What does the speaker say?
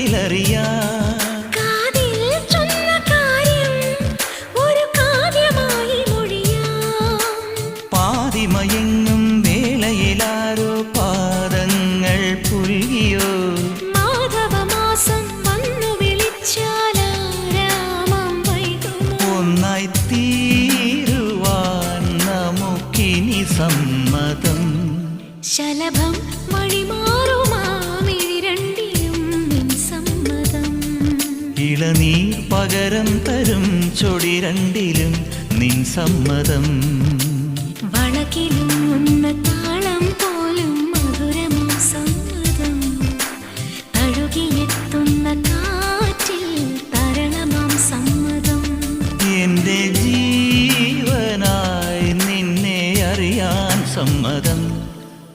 നേരിലറിയാം. പാതിമയങ്ങും വേളയിലാരോ പാദങ്ങൾ പുൽകിയോ. മാധവമാസം വന്നു വിളിച്ചാലാരാമം വൈകുമോ. ഒന്നായി തീരുവാൻ നമുക്കിനി സമ്മതം. ശലഭം വഴിമാറുമാമിരണ്ടിലും നിൻ സമ്മതം. ഇളനീർ പകരം തരും ചൊടിരണ്ടിലും നിൻ സമ്മതം. വളകിലും താളം